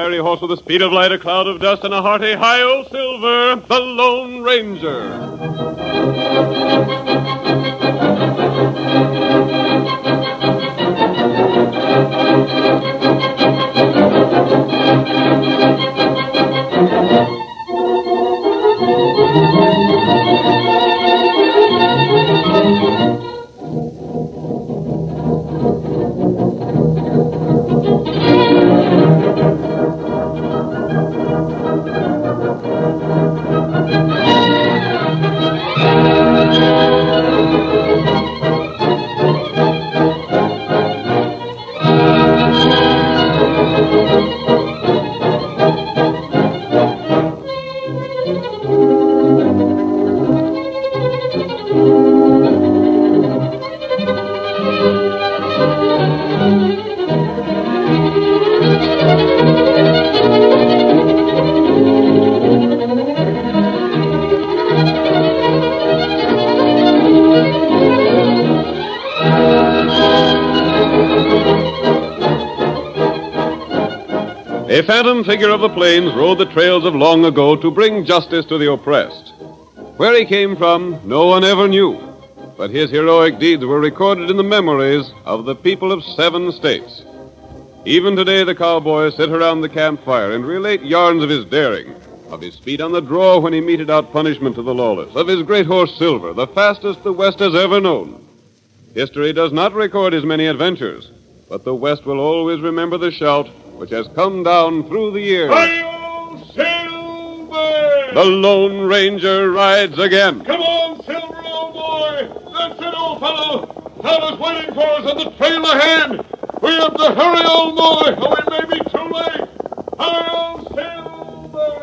fiery horse with the speed of light, a cloud of dust, and a hearty hi-yo silver, the Lone Ranger. A phantom figure of the plains rode the trails of long ago to bring justice to the oppressed. Where he came from, no one ever knew, but his heroic deeds were recorded in the memories of the people of 7 states. Even today, the cowboys sit around the campfire and relate yarns of his daring, of his feat on the draw when he meted out punishment to the lawless, of his great horse Silver, the fastest the West has ever known. History does not record his many adventures, but the West will always remember the shout which has come down through the years. Hi-yo, Silver! The Lone Ranger rides again. Come on, Silver, old boy! That's it, old fellow! Fella's waiting for us on the trail ahead! We have to hurry, old boy, or we may be too late! Hi-yo, Silver!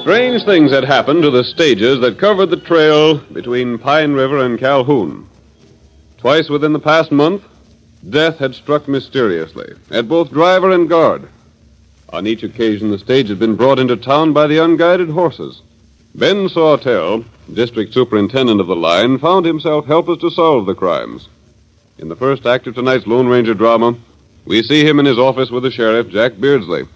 Strange things had happened to the stages that covered the trail between Pine River and Calhoun. Twice within the past month, death had struck mysteriously at both driver and guard. On each occasion, the stage had been brought into town by the unguided horses. Ben Sawtell, district superintendent of the line, found himself helpless to solve the crimes. In the first act of tonight's Lone Ranger drama, we see him in his office with the sheriff, Jack Beardsley.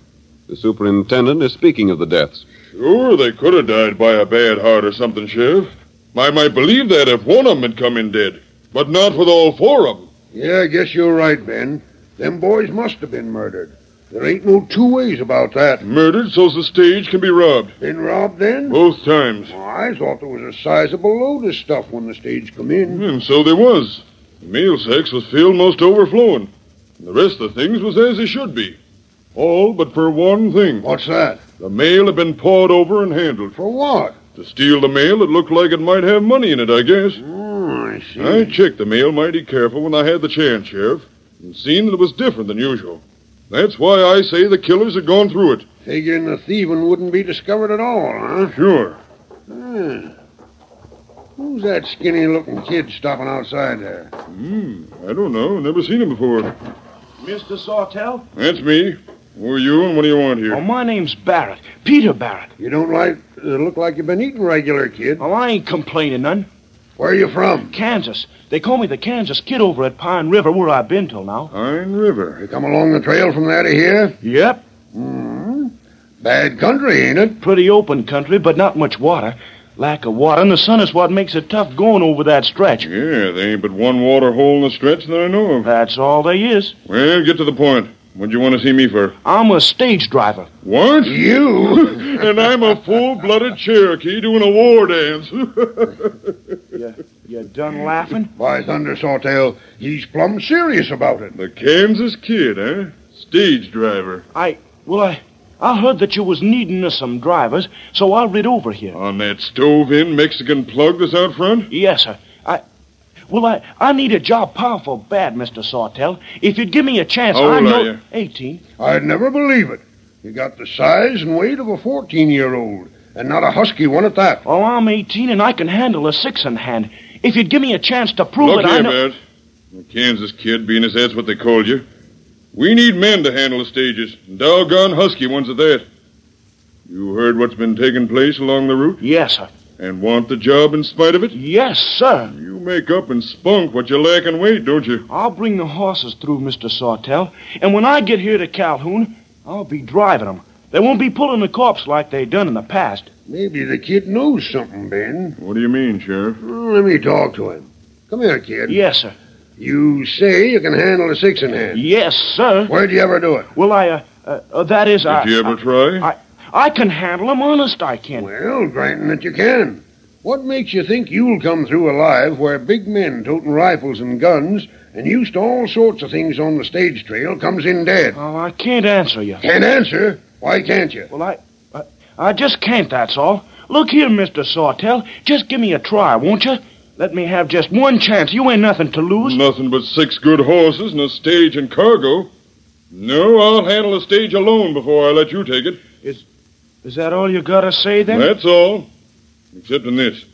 The superintendent is speaking of the deaths. Sure, they could have died by a bad heart or something, Sheriff. I might believe that if one of them had come in dead, but not with all 4 of them. Yeah, I guess you're right, Ben. Them boys must have been murdered. There ain't no 2 ways about that. Murdered so's the stage can be robbed. Been robbed then? Both times. Well, I thought there was a sizable load of stuff when the stage come in. And so there was. The mail sacks was filled most overflowing. And the rest of the things was as they should be. All but for one thing. What's that? The mail had been pawed over and handled. For what? To steal the mail, it looked like it might have money in it, I guess. Oh, I see. I checked the mail mighty careful when I had the chance, Sheriff, and seen that it was different than usual. That's why I say the killers had gone through it. Figuring the thieving wouldn't be discovered at all, huh? Sure. Who's that skinny-looking kid stopping outside there? I don't know. Never seen him before. Mr. Sawtell? That's me. Who are you and what do you want here? Oh, my name's Barrett. Peter Barrett. You don't look like you've been eating regular, kid. Oh, I ain't complaining none. Where are you from? Kansas. They call me the Kansas Kid over at Pine River, where I've been till now. Pine River. You come along the trail from there to here? Yep. Bad country, ain't it? Pretty open country, but not much water. Lack of water, and the sun is what makes it tough going over that stretch. Yeah, there ain't but one water hole in the stretch that I know of. That's all there is. Well, get to the point. What'd you want to see me for? I'm a stage driver. What? You? And I'm a full-blooded Cherokee doing a war dance. You done laughing? By thunder, Sawtell, he's plumb serious about it. The Kansas Kid, eh? Stage driver. I heard that you was needing some drivers, so I rid over here. On that stove-in Mexican plug that's out front? Yes, sir. I need a job powerful bad, Mr. Sawtell. If you'd give me a chance, How old I know... are you? 18. I'd never believe it. You got the size and weight of a 14-year-old, and not a husky one at that. Oh, I'm 18 and I can handle a 6-in-hand. If you'd give me a chance to prove Look it, I here, know... Bert. The Kansas Kid, being as that's what they called you. We need men to handle the stages, and doggone husky ones at that. You heard what's been taking place along the route? Yes, sir. And want the job in spite of it? Yes, sir. You make up in spunk what you lack in weight, don't you? I'll bring the horses through, Mr. Sawtell. And when I get here to Calhoun, I'll be driving them. They won't be pulling the corpse like they done in the past. Maybe the kid knows something, Ben. What do you mean, Sheriff? Let me talk to him. Come here, kid. Yes, sir. You say you can handle a 6-in-hand. Yes, sir. Where'd you ever do it? Well, that is, Did you ever try? I can handle them, honest I can. Well, granting that you can. What makes you think you'll come through alive where big men toting rifles and guns and used to all sorts of things on the stage trail comes in dead? Oh, I can't answer you. Can't answer? Why can't you? Well, I just can't, that's all. Look here, Mr. Sawtell. Just give me a try, won't you? Let me have just one chance. You ain't nothing to lose. Nothing but 6 good horses and a stage and cargo. No, I'll handle the stage alone before I let you take it. Is that all you gotta say, then? That's all. Except in this.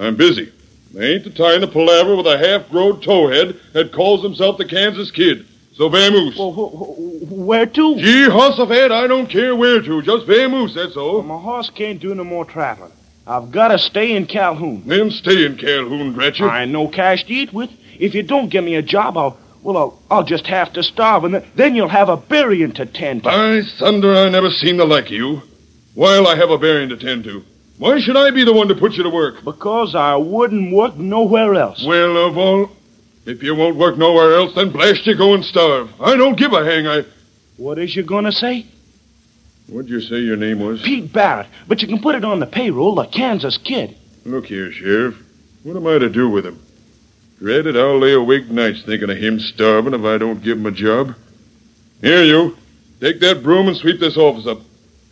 I'm busy. I ain't the time to palaver with a half-growed towhead that calls himself the Kansas Kid. So vamoose. Well, where to? Gee, Hossafed, I don't care where to. Just vamoose, that's all. My horse can't do no more traveling. I've gotta stay in Calhoun. Then stay in Calhoun, drat you. I ain't no cash to eat with. If you don't give me a job, I'll just have to starve, and then you'll have a burying to tend to. By thunder, I never seen the like of you. Why'll I have a burying to tend to? Why should I be the one to put you to work? Because I wouldn't work nowhere else. Well, of all... If you won't work nowhere else, then blast you, go and starve. I don't give a hang, What is you gonna say? What'd you say your name was? Pete Barrett. But you can put it on the payroll, the Kansas Kid. Look here, Sheriff. What am I to do with him? Dread it, I'll lay awake nights thinking of him starving if I don't give him a job. Here, you. Take that broom and sweep this office up.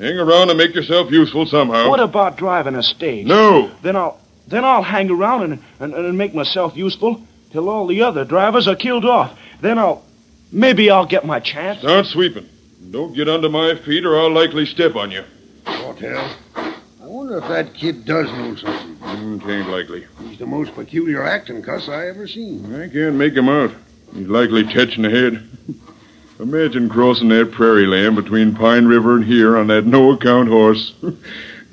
Hang around and make yourself useful somehow. What about driving a stage? No. Then I'll hang around and make myself useful till all the other drivers are killed off. Then maybe I'll get my chance. Start sweeping. Don't get under my feet or I'll likely step on you. Sawtell, I wonder if that kid does know something. Tain't likely. He's the most peculiar acting cuss I ever seen. I can't make him out. He's likely catching the head. Imagine crossing that prairie land between Pine River and here on that no-account horse.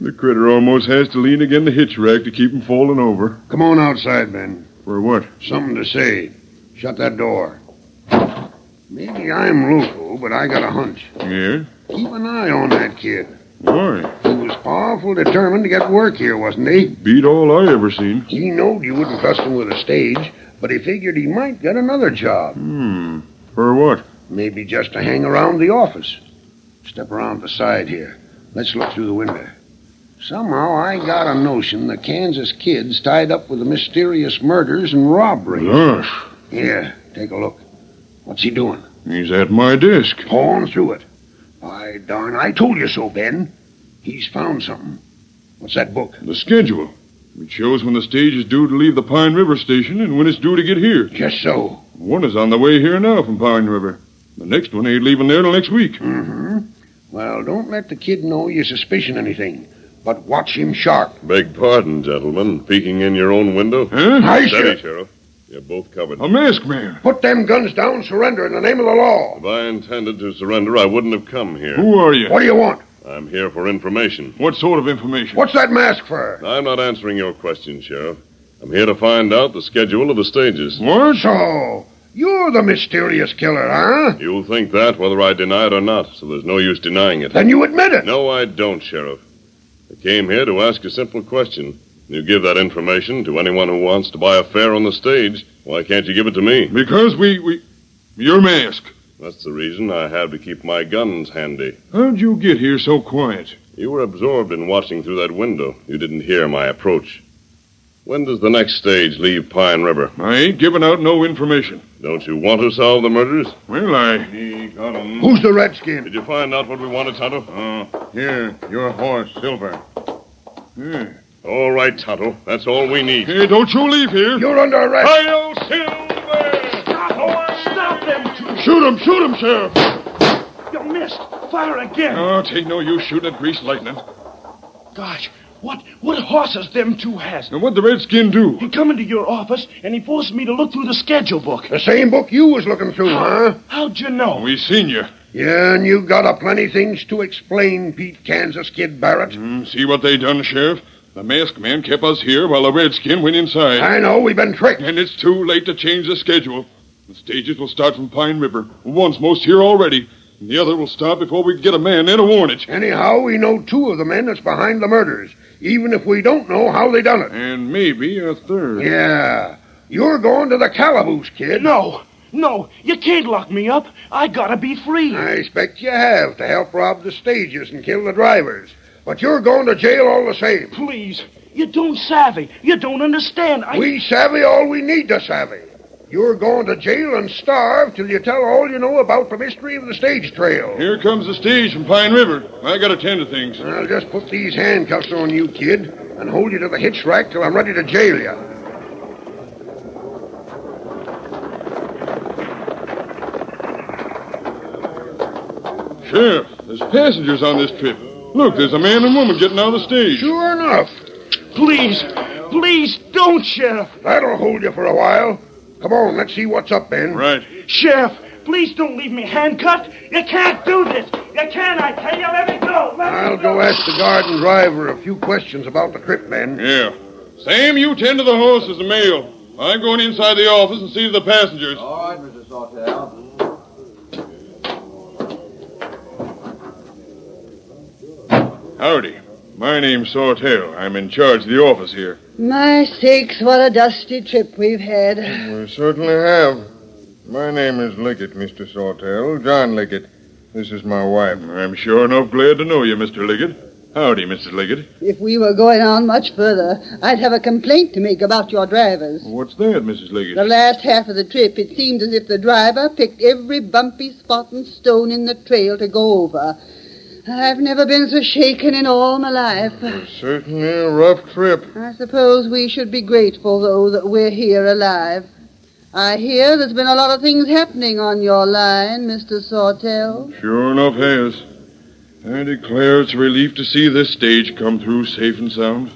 The critter almost has to lean against the hitch rack to keep him falling over. Come on outside, Ben. For what? Something to say. Shut that door. Maybe I'm local, but I got a hunch. Yeah? Keep an eye on that kid. Why? He was powerful determined to get work here, wasn't he? Beat all I ever seen. He knowed you wouldn't trust him with a stage, but he figured he might get another job. For what? Maybe just to hang around the office. Step around the side here. Let's look through the window. Somehow I got a notion the Kansas Kid's tied up with the mysterious murders and robberies. Gosh. Here, take a look. What's he doing? He's at my desk. Pawing through it. By darn, I told you so, Ben. He's found something. What's that book? The schedule. It shows when the stage is due to leave the Pine River station and when it's due to get here. Just so. One is on the way here now from Pine River. The next one ain't leaving there till next week. Mm-hmm. Well, don't let the kid know you suspicion anything, but watch him sharp. Beg pardon, gentlemen. Peeking in your own window? Huh? Hi, Steady, Sheriff. Sheriff. You're both covered. A masked man. Put them guns down, surrender in the name of the law. If I intended to surrender, I wouldn't have come here. Who are you? What do you want? I'm here for information. What sort of information? What's that mask for? I'm not answering your question, Sheriff. I'm here to find out the schedule of the stages. What? So, you're the mysterious killer, huh? You'll think that whether I deny it or not, so there's no use denying it. Then you admit it. No, I don't, Sheriff. I came here to ask a simple question. You give that information to anyone who wants to buy a fare on the stage. Why can't you give it to me? Because you're masked. That's the reason I have to keep my guns handy. How'd you get here so quiet? You were absorbed in watching through that window. You didn't hear my approach. When does the next stage leave Pine River? I ain't giving out no information. Don't you want to solve the murders? Well, He got 'em. Who's the redskin? Did you find out what we wanted, Tonto? Here, your horse, Silver. Here. All right, Tonto. That's all we need. Hey, don't you leave here. You're under arrest. Hi-yo, Silver! Stop them two. Shoot him, Sheriff! You missed. Fire again. Oh, it ain't no use shooting at greased lightning. Gosh, what horses them two has? And what'd the redskin do? He come into your office, and he forced me to look through the schedule book. The same book you was looking through, huh? How'd you know? We seen you. Yeah, and you got a plenty things to explain, Pete Kansas Kid Barrett. See what they done, Sheriff? The masked man kept us here while the redskin went inside. I know, we've been tricked. And it's too late to change the schedule. The stages will start from Pine River. One's most here already. And the other will stop before we can get a man there to warn it. Anyhow, we know 2 of the men that's behind the murders, even if we don't know how they done it. And maybe a third. Yeah. You're going to the calaboose, kid. No, you can't lock me up. I gotta be free. I expect you have to help rob the stages and kill the drivers. But you're going to jail all the same. Please, you don't savvy. You don't understand. We savvy all we need to savvy. You're going to jail and starve till you tell all you know about the mystery of the stage trail. Here comes the stage from Pine River. I gotta tend to things. I'll just put these handcuffs on you, kid, and hold you to the hitch rack till I'm ready to jail you. Sheriff, there's passengers on this trip. Look, there's a man and woman getting out of the stage. Sure enough. Please don't, Sheriff. That'll hold you for a while. Come on, let's see what's up, Ben. Right. Sheriff, please don't leave me handcuffed. You can't do this. You can't, I tell you. Let me go. I'll go ask the guard and driver a few questions about the trip, Ben. Yeah. Sam, you tend to the horses and mail. I'm going inside the office and see to the passengers. All right, Mr. Sawtell. Howdy. My name's Sawtell. I'm in charge of the office here. My sakes, what a dusty trip we've had. We certainly have. My name is Legget, Mr. Sawtell. John Legget. This is my wife. I'm sure enough glad to know you, Mr. Liggett. Howdy, Mrs. Liggett. If we were going on much further, I'd have a complaint to make about your drivers. What's that, Mrs. Liggett? The last half of the trip, it seemed as if the driver picked every bumpy spot and stone in the trail to go over. I've never been so shaken in all my life. Certainly a rough trip. I suppose we should be grateful, though, that we're here alive. I hear there's been a lot of things happening on your line, Mr. Sawtell. Sure enough has. I declare it's a relief to see this stage come through safe and sound.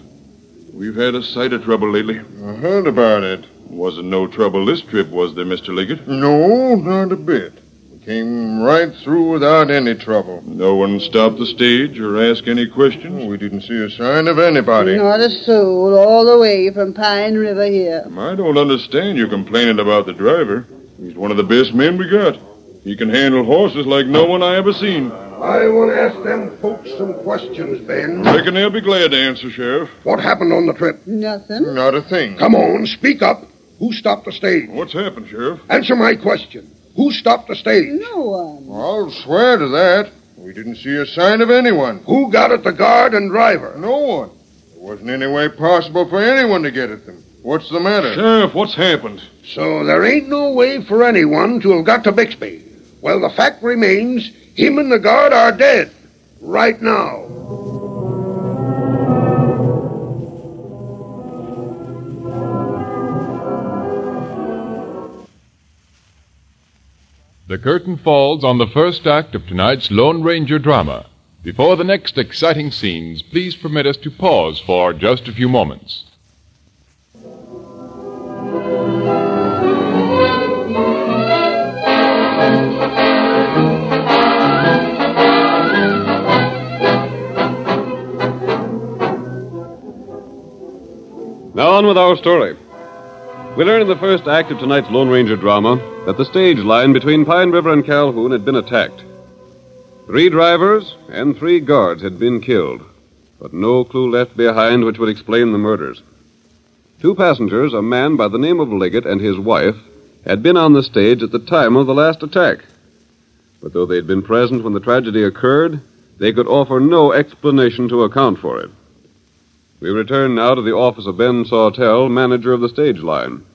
We've had a sight of trouble lately. I heard about it. Wasn't no trouble this trip, was there, Mr. Liggett? No, not a bit. We came right through without any trouble. No one stopped the stage or asked any questions? We didn't see a sign of anybody. Not a soul all the way from Pine River here. I don't understand you complaining about the driver. He's one of the best men we got. He can handle horses like no one I ever seen. I want to ask them folks some questions, Ben. Reckon they'll be glad to answer, Sheriff. What happened on the trip? Nothing. Not a thing. Come on, speak up. Who stopped the stage? What's happened, Sheriff? Answer my question. Who stopped the stage? No one. I'll swear to that. We didn't see a sign of anyone. Who got at the guard and driver? No one. There wasn't any way possible for anyone to get at them. What's the matter? Sheriff, what's happened? So there ain't no way for anyone to have got to Bixby. Well, the fact remains, him and the guard are dead. Right now. The curtain falls on the first act of tonight's Lone Ranger drama. Before the next exciting scenes, please permit us to pause for just a few moments. Now on with our story. We learn in the first act of tonight's Lone Ranger drama that the stage line between Pine River and Calhoun had been attacked. 3 drivers and 3 guards had been killed, but no clue left behind which would explain the murders. 2 passengers, a man by the name of Legget and his wife, had been on the stage at the time of the last attack. But though they'd been present when the tragedy occurred, they could offer no explanation to account for it. We return now to the office of Ben Sawtell, manager of the stage line.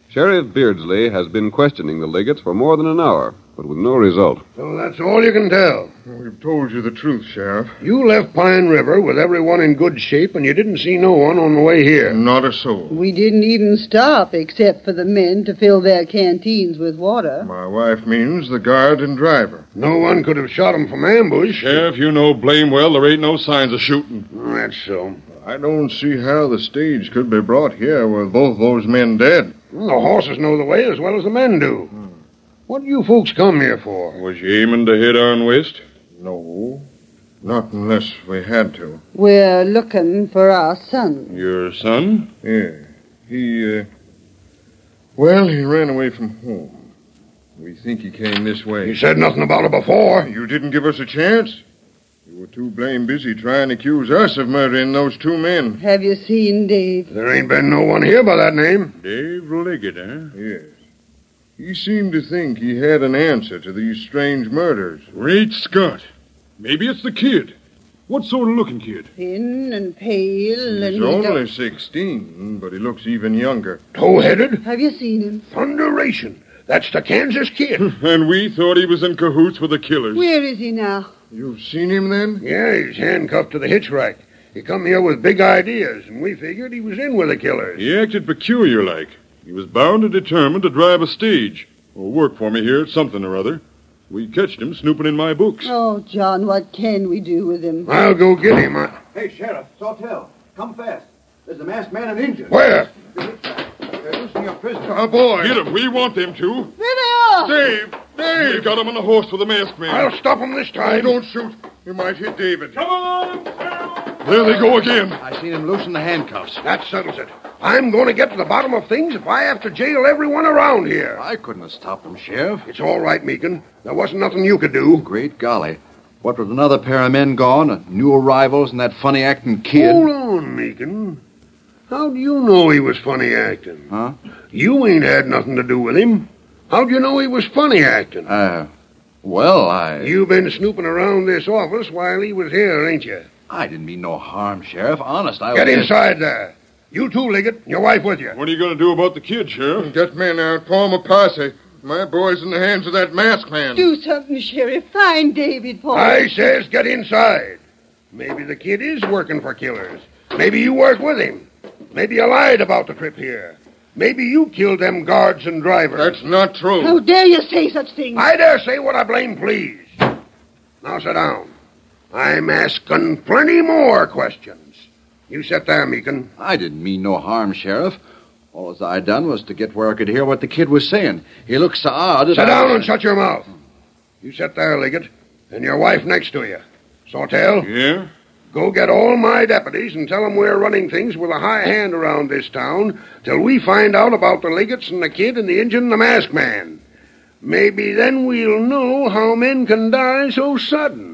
Sheriff Beardsley has been questioning the Leggets for more than an hour, but with no result. So that's all you can tell. We've told you the truth, Sheriff. You left Pine River with everyone in good shape, and you didn't see no one on the way here. Not a soul. We didn't even stop except for the men to fill their canteens with water. My wife means the guard and driver. No one could have shot 'em from ambush. Sheriff, you know blame well there ain't no signs of shooting. Oh, that's so. I don't see how the stage could be brought here with both those men dead. Well, the horses know the way as well as the men do. What do you folks come here for? Was you aiming to head on west? No. Not unless we had to. We're looking for our son. Your son? Yeah. Well, he ran away from home. We think he came this way. You said nothing about it before. You didn't give us a chance. You were too blame busy trying to accuse us of murdering those two men. Have you seen Dave? There ain't been no one here by that name. Dave Legget, eh? Yes. He seemed to think he had an answer to these strange murders. Great Scott. Maybe it's the kid. What sort of looking kid? Thin and pale and... He's only 16, but he looks even younger. Toe-headed? Have you seen him? Thunderation. That's the Kansas kid. And we thought he was in cahoots with the killers. Where is he now? You've seen him then? Yeah, he's handcuffed to the hitch rack. He come here with big ideas, and we figured he was in with the killers. He acted peculiar-like. He was bound and determined to drive a stage or work for me here at something or other. We catched him snooping in my books. Oh, John, what can we do with him? I'll go get him. Hey, Sheriff, Sawtell, come fast. There's a masked man and Injun. Where? They're loosening a prisoner. Oh, boy. Get him. We want them to. There they are! Dave! They got him on the horse with the masked man. I'll stop him this Hey, time. don't shoot. You might hit David. Come on, Phil. There they go again. I seen him loosen the handcuffs. That settles it. I'm going to get to the bottom of things if I have to jail everyone around here. I couldn't have stopped them, Sheriff. It's all right, Meekin. There wasn't nothing you could do. Great golly. What with another pair of men gone, new arrivals, and that funny-acting kid? Hold on, Meekin. How do you know he was funny acting? Huh? You ain't had nothing to do with him. How'd you know he was funny acting? You've been snooping around this office while he was here, ain't you? I didn't mean no harm, Sheriff. Honest, I Get was... inside there. You too, Legget. Your wife with you. What are you going to do about the kid, Sheriff? Get men out. Form a posse. My boy's in the hands of that masked man. Do something, Sheriff. Find David for I us. says get inside. Maybe the kid is working for killers. Maybe you work with him. Maybe you lied about the trip here. Maybe you killed them guards and drivers. That's not true. How dare you say such things? I dare say what I blame, please. Now sit down. I'm asking plenty more questions. You sit there, Meekin. I didn't mean no harm, Sheriff. All I done was to get where I could hear what the kid was saying. He looked so odd. Sit down and shut your mouth. You sit there, Legget, and your wife next to you. Sawtell, Yeah? go get all my deputies and tell them we're running things with a high hand around this town till we find out about the Leggets and the kid and the Injun and the masked man. Maybe then we'll know how men can die so sudden.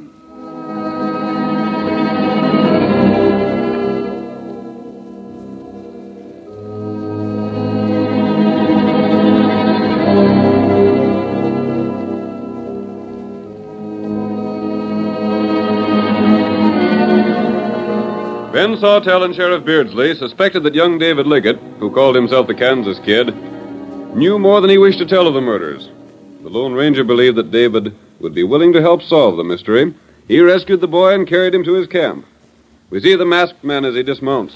Ben Sawtell and Sheriff Beardsley suspected that young David Legget, who called himself the Kansas Kid, knew more than he wished to tell of the murders. The Lone Ranger believed that David would be willing to help solve the mystery. He rescued the boy and carried him to his camp. We see the masked man as he dismounts.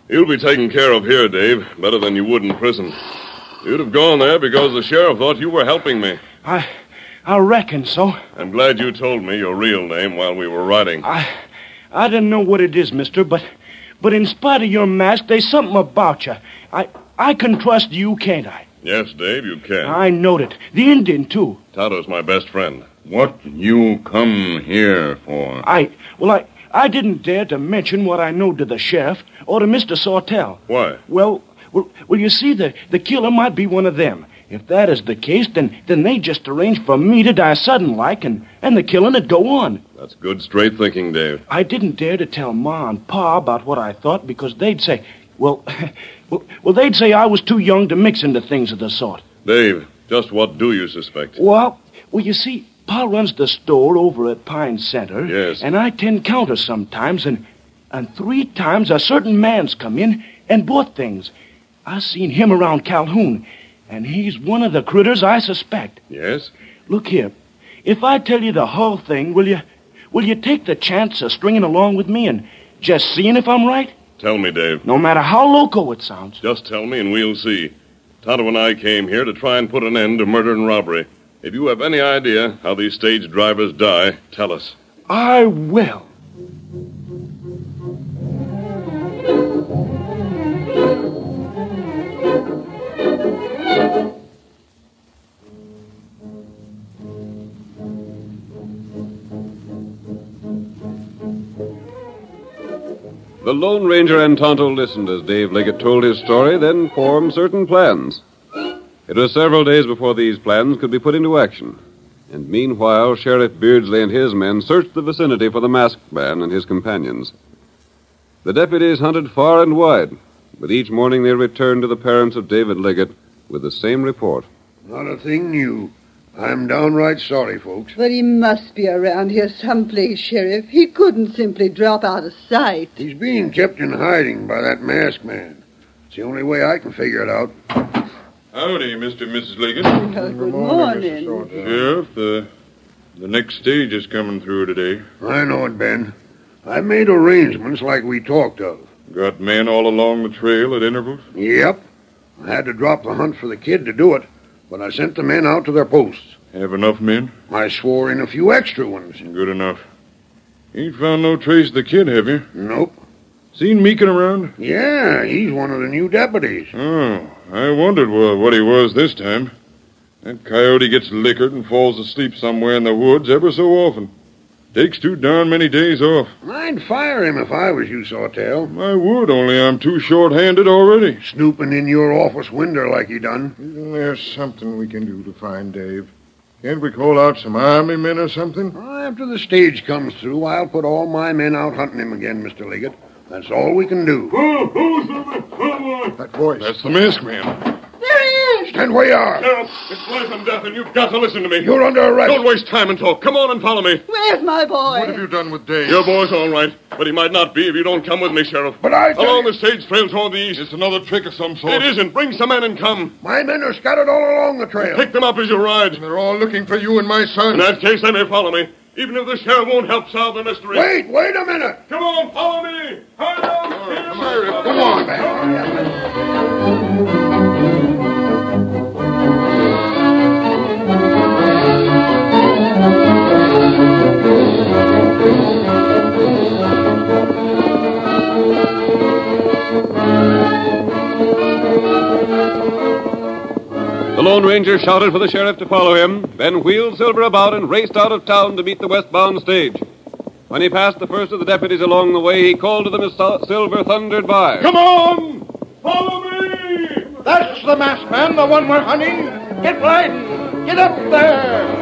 You'll be taken care of here, Dave, better than you would in prison. You'd have gone there because the sheriff thought you were helping me. I reckon so. I'm glad you told me your real name while we were riding. I didn't know what it is, mister, but in spite of your mask, there's something about you. I can trust you, can't I? Yes, Dave, you can. I knowed it. The Indian, too. Tonto's my best friend. What you come here for? I didn't dare to mention what I know to the sheriff or to Mr. Sawtell. Why? Well, you see, the killer might be one of them. If that is the case, then they just arranged for me to die sudden-like, and the killing would go on. That's good, straight thinking, Dave. I didn't dare to tell Ma and Pa about what I thought because they'd say, well, they'd say I was too young to mix into things of the sort. Dave, just what do you suspect? Well, you see, Pa runs the store over at Pine Center. Yes. And I tend counter sometimes, and 3 times a certain man's come in and bought things. I seen him around Calhoun, and he's one of the critters I suspect. Yes? Look here, if I tell you the whole thing, will you take the chance of stringing along with me and just seeing if I'm right? Tell me, Dave. No matter how loco it sounds. Just tell me and we'll see. Tonto and I came here to try and put an end to murder and robbery. If you have any idea how these stage drivers die, tell us. I will. The Lone Ranger and Tonto listened as Dave Legget told his story, then formed certain plans. It was several days before these plans could be put into action. And meanwhile, Sheriff Beardsley and his men searched the vicinity for the masked man and his companions. The deputies hunted far and wide, but each morning they returned to the parents of David Legget with the same report. Not a thing new. I'm downright sorry, folks. But he must be around here someplace, Sheriff. He couldn't simply drop out of sight. He's being kept in hiding by that masked man. It's the only way I can figure it out. Howdy, Mr. and Mrs. Liggett. Well, good morning. Sheriff, the next stage is coming through today. I know it, Ben. I made arrangements like we talked of. Got men all along the trail at intervals? Yep. I had to drop the hunt for the kid to do it, but I sent the men out to their posts. Have enough men? I swore in a few extra ones. Good enough. Ain't found no trace of the kid, have you? Nope. Seen Meekin around? Yeah, he's one of the new deputies. Oh, I wondered what he was this time. That coyote gets liquored and falls asleep somewhere in the woods ever so often. Takes too darn many days off. I'd fire him if I was you, Sawtell. I would, only I'm too short-handed already. Snooping in your office window like you done. Isn't there something we can do to find Dave? Can't we call out some army men or something? After the stage comes through, I'll put all my men out hunting him again, Mr. Legget. That's all we can do. That voice. That's the masked man. There he is! Stand where you are. Sheriff, it's life and death, and you've got to listen to me. You're under arrest. Don't waste time and talk. Come on and follow me. Where's my boy? What have you done with Dave? Your boy's all right, but he might not be if you don't come with me, Sheriff. But I tell Along you, the stage trail toward the east. It's another trick of some sort. It isn't. Bring some men and come. my men are scattered all along the trail. Pick them up as you ride. They're all looking for you and my son. In that case, they may follow me, even if the sheriff won't help solve the mystery. Wait a minute. Come on, follow me. Hurry up. Come on, man. The Lone Ranger shouted for the sheriff to follow him, then wheeled Silver about and raced out of town to meet the westbound stage. When he passed the first of the deputies along the way, he called to them as Silver thundered by. Come on! Follow me! That's the masked man, the one we're hunting. Get riding. Get up there.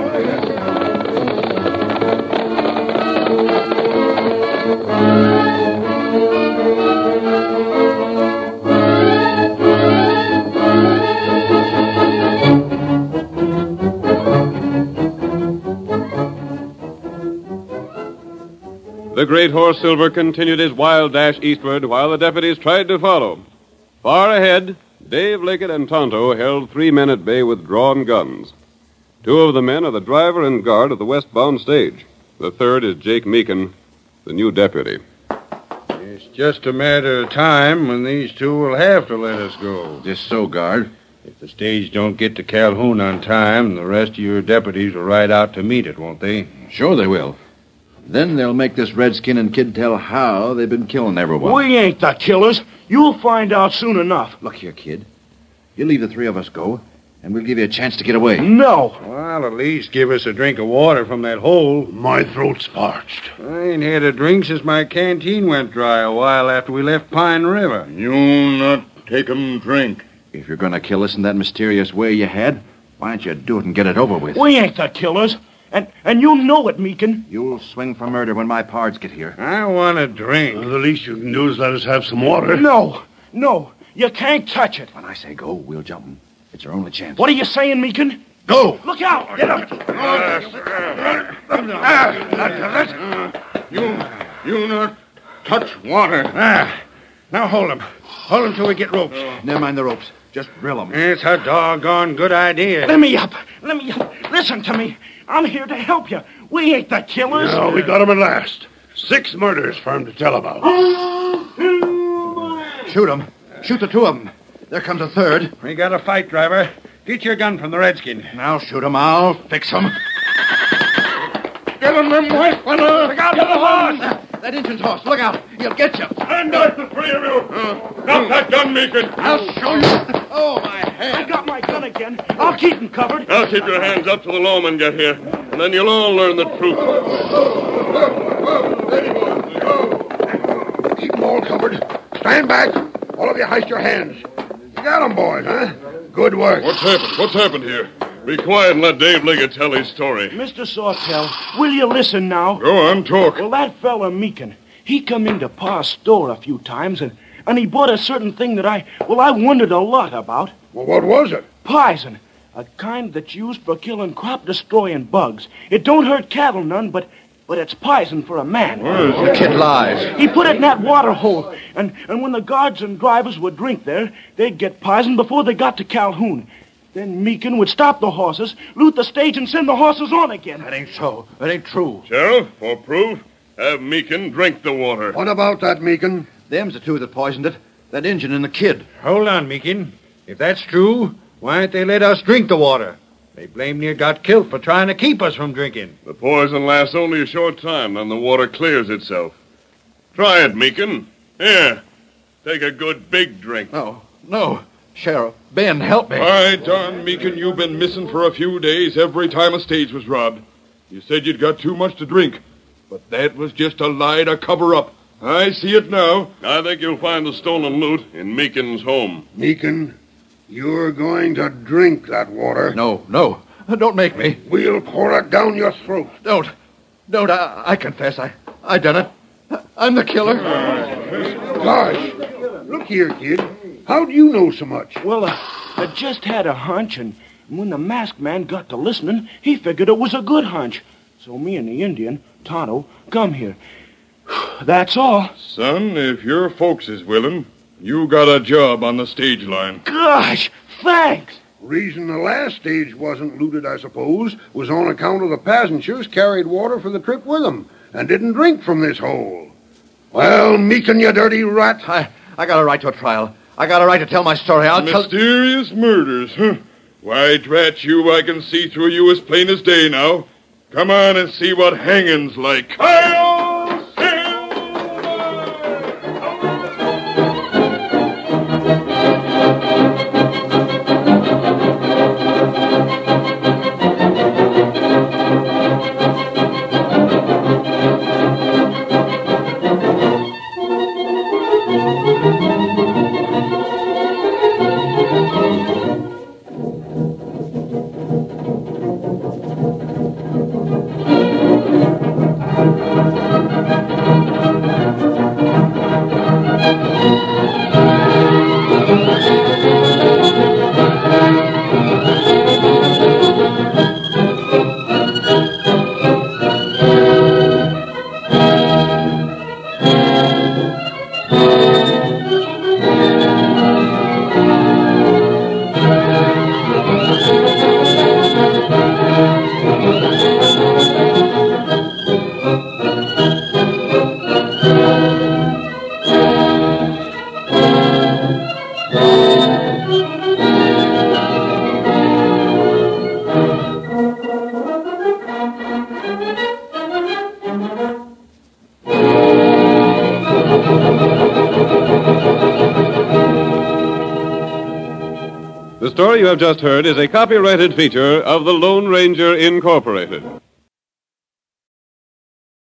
The great horse Silver continued his wild dash eastward while the deputies tried to follow. Far ahead, Dave Legget and Tonto held 3 men at bay with drawn guns. 2 of the men are the driver and guard of the westbound stage. The third is Jake Meekin, the new deputy. It's just a matter of time when these 2 will have to let us go. Just so, guard. If the stage don't get to Calhoun on time, the rest of your deputies will ride out to meet it, won't they? Sure they will. Then they'll make this redskin and kid tell how they've been killing everyone. We ain't the killers. You'll find out soon enough. Look here, kid. You leave the 3 of us go, and we'll give you a chance to get away. No. Well, at least give us a drink of water from that hole. My throat's parched. I ain't had a drink since my canteen went dry a while after we left Pine River. You not take 'em drink. If you're going to kill us in that mysterious way you had, why don't you do it and get it over with? We ain't the killers. And you know it, Meekin. You'll swing for murder when my pards get here. I want a drink. The least you can do is let us have some water. No. You can't touch it. When I say go, we'll jump 'em. It's our only chance. What are you saying, Meekin? Go! Look out! Get up! You not touch water. Now hold him. Hold him till we get ropes. Never mind the ropes. Just drill 'em. It's a doggone good idea. Let me up. Listen to me. I'm here to help you. We ain't the killers. No, we got him at last. 6 murders for him to tell about. Shoot 'em. Shoot the 2 of 'em. There comes a third. We got a fight, driver. Get your gun from the redskin. Now shoot 'em. I'll fix 'em. Get him, them white fellas. Look out, get the horse! That Injun's horse. Look out. He'll get you. Stand up, the 3 of you. Drop that gun, Meekin. I'll show you. Oh, my I head. got my gun again. I'll keep him covered. Now keep your hands up till the lawmen get here, and then you'll all learn the truth. Keep him all covered. Stand back. All of you hoist your hands. You got 'em, boys, huh? Good work. What's happened? What's happened here? Be quiet and let Dave Legget tell his story. Mr. Sawtell, will you listen now? Go on, talk. Well, that fella Meekin, he come into Pa's store a few times, and he bought a certain thing that I wondered a lot about. Well, what was it? Poison. A kind that's used for killing crop-destroying bugs. It don't hurt cattle none, but it's poison for a man. The kid lies. He put it in that water hole, and when the guards and drivers would drink there, they'd get poison before they got to Calhoun. Then Meekin would stop the horses, loot the stage, and send the horses on again. That ain't so. That ain't true. Sheriff, for proof, have Meekin drink the water. What about that, Meekin? Them's the two that poisoned it. That Injun and the kid. Hold on, Meekin. If that's true, why ain't they let us drink the water? They blame near got killed for trying to keep us from drinking. The poison lasts only a short time, then the water clears itself. Try it, Meekin. Here, take a good big drink. No. Sheriff, Ben, help me. Why, darn Meekin, you've been missing for a few days every time a stage was robbed. You said you'd got too much to drink, but that was just a lie to cover up. I see it now. I think you'll find the stolen loot in Meekin's home. Meekin, you're going to drink that water. No. Don't make me. We'll pour it down your throat. Don't. I confess. I done it. I'm the killer. Gosh. Look here, kid. How do you know so much? Well, I just had a hunch, and when the masked man got to listening, he figured it was a good hunch. So me and the Indian, Tonto, come here. That's all. Son, if your folks is willing, you got a job on the stage line. Gosh, thanks. Reason the last stage wasn't looted, I suppose, was on account of the passengers carried water for the trip with them and didn't drink from this hole. Well, Meekin, you dirty rat. I got a right to a trial. I got a right to tell my story. Mysterious murders, huh? Why, drat you, I can see through you as plain as day now. Come on and see what hanging's like. The story you have just heard is a copyrighted feature of the Lone Ranger Incorporated.